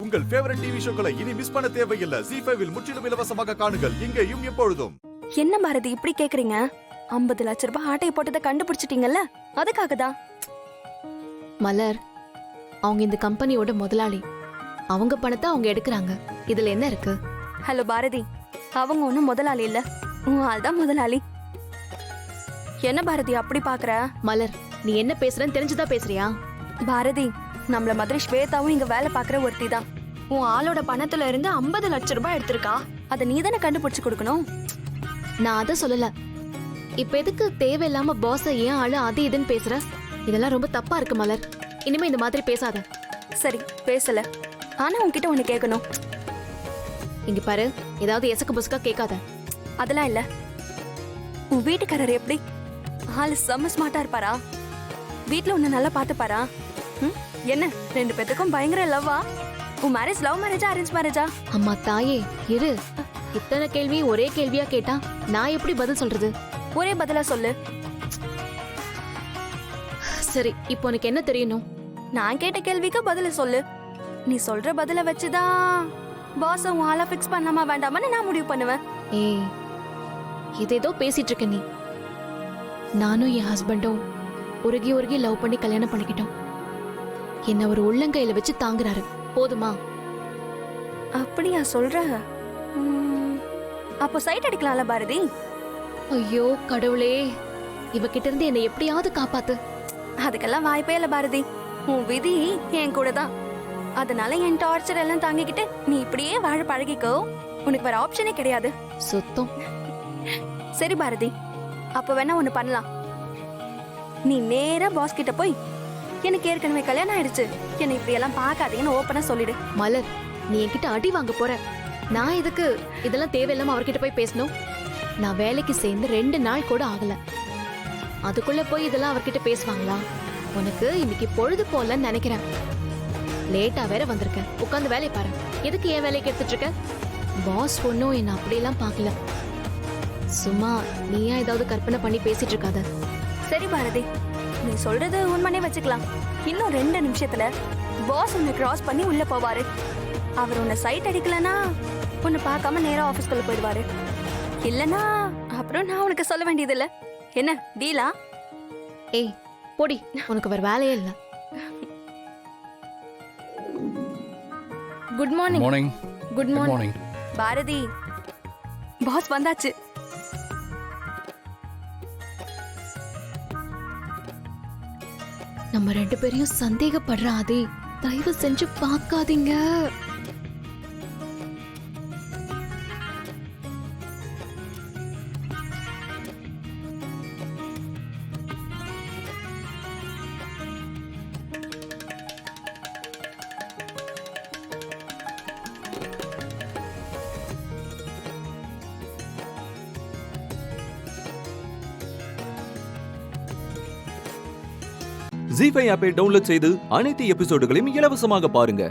உங்கள் favourite TV ஷோக்களை இனி miss பண்ண தேவையில்லை. ஜீ5 இல் முற்றிலும் இலவசமாக காணுங்கள். இங்கேயும் எப்பொழுதும். என்ன பாரதி இப்படி கேக்குறீங்க? 50 லட்சம் ரூபாய் ஆட்டையை போட்டதை கண்டுபிடிச்சிட்டீங்கல்ல, அதுக்காக தான். மலர், அவங்க இந்த கம்பெனியோட முதலாளி. அவங்க பணத்தை அவங்க எடுக்கிறாங்க. இதுல என்ன இருக்கு? ஹலோ பாரதி, அவங்க ஒண்ணும் முதலாளி இல்ல, உன் ஆள் தான் முதலாளி. என்ன பாரதி அப்படி பாக்குற? மலர், நீ என்ன பேசுறன்னு தெரிஞ்சுதான் பேசுறியா? பாரதி, நம்மள மாதிரி ஸ்வேதாவும் இங்க வேலை பாக்குற ஒருத்தி தான். உன் ஆளோட பணத்துல இருந்து 50 லட்சம் ரூபாய் எடுத்திருக்கா. அதை நீ தானே கண்டுபிடிச்சு கொடுக்கணும். நான் அதை சொல்லல. இப்ப எதுக்கு தேவையில்லாம பாஸ ஏன் ஆளு அது இதுன்னு பேசுற? இதெல்லாம் ரொம்ப தப்பா இருக்கு மலர். இனிமே இந்த மாதிரி பேசாத. சரி, பேசல. ஆனா உன்கிட்ட ஒண்ணு கேட்கணும். இங்க பாரு, ஏதாவது எசக்கு புசுக்கா கேட்காத. அதெல்லாம் இல்ல. உன் வீட்டுக்காரர் எப்படி? ஆளு செம்ம ஸ்மார்ட்டா இருப்பாரா? வீட்டுல உன்னை நல்லா பாத்துப்பாரா? என்ன 2 பேத்துக்கும் பயங்கர லவ்வா? உன் மேரேஜ் லவ் மேரேஜா அரேஞ்ச் மேரேஜா? அம்மா தாயே, இரு. இத்தனை கேள்வி ஒரே கேள்வியா கேட்டா நான் எப்படி பதில் சொல்றது? ஒரே பதிலா சொல்லு. சரி, இப்போ உனக்கு என்ன தெரியணும்? நான் கேட்ட கேள்விக்கு பதில சொல்லு. நீ சொல்ற பதில வச்சுதான் பாஸ் உன் ஆளை ஃபிக்ஸ் பண்ணலாமா வேண்டாமான்னு நான் முடிவு பண்ணுவேன். ஏய், ஏதேதோ பேசிட்டு இருக்க நீ. நானும் என் ஹஸ்பண்டும் உருகி உருகி லவ் பண்ணி கல்யாணம் பண்ணிக்கிட்டோம். என்ன ஒரு உள்ளங்கையில வச்சு தாங்குறாரு. போதுமா? அப்படியா சொல்ற? அப்போ சைட் அடிக்கலாம்ல பாரதி? ஐயோ கடவுளே, இவகிட்ட இருந்து என்னை எப்படியாவது காப்பாத்து. அதுக்கெல்லாம் வாய்ப்பே இல்ல பாரதி. உன் விதி என் கூட தான். அதனால என் டார்ச்சர் எல்லாம் தாங்கிக்கிட்டு நீ இப்படியே வாழ பழகிக்கோ. உனக்கு வேற ஆப்ஷனே கிடையாது. சுத்தம். சரி பாரதி, அப்ப வேணா ஒண்ணு பண்ணலாம். நீ நேரா பாஸ் கிட்ட போய், எனக்கு ஏற்கனவே கல்யாணம் ஆயிடுச்சு, என்னை இப்படி எல்லாம் பார்க்காதீங்கன்னு ஓப்பனா சொல்லிடு. மலர், நீ என்கிட்ட அடி வாங்க போற. நான் இதுக்கு இதெல்லாம் தேவையில்லாம அவர்கிட்ட போய் பேசணும்? நான் வேலைக்கு சேர்ந்து 2 நாள் கூட ஆகல. அதுக்குள்ள போய் இதெல்லாம் அவர்கிட்ட பேசுவாங்களா? உனக்கு இன்னைக்கு பொழுது போலன்னு நினைக்கிறேன். லேட்டா வேற வந்திருக்கேன். உட்காந்து வேலையை பாரு. எதுக்கு ஏன் வேலைக்கு எடுத்துட்டு இருக்க? பாஸ் ஒன்னும் என்ன அப்படியெல்லாம் பார்க்கல. சும்மா நீயா ஏதாவது கற்பனை பண்ணி பேசிட்டு இருக்காத. சரி பாரதி, நீ சொல்றது உண்மைனே வச்சுக்கலாம். இன்னும் 2 நிமிஷத்துல பாஸ் உன்னை கிராஸ் பண்ணி உள்ள போவாரு. அவர் உன்னை சைட் அடிக்கலனா உன்னை பார்க்காம நேரா ஆபீஸ்க்குள்ள போயிடுவாரு. இல்லனா அப்புறம் நான் உனக்கு சொல்ல வேண்டியது இல்ல. என்ன டீலா? ஏய் போடி, உனக்கு வேற வேலையே இல்ல. Good morning. Morning. Good morning Bharathi. Boss வந்தாச்சு. நம்ம 2 பேரையும் சந்தேகப்படுறாதே. தயவு செஞ்சு பார்க்காதீங்க. ஜீ5 ஆப்பை டவுன்லோட் செய்து அனைத்து எபிசோடுகளையும் இலவசமாக பாருங்க.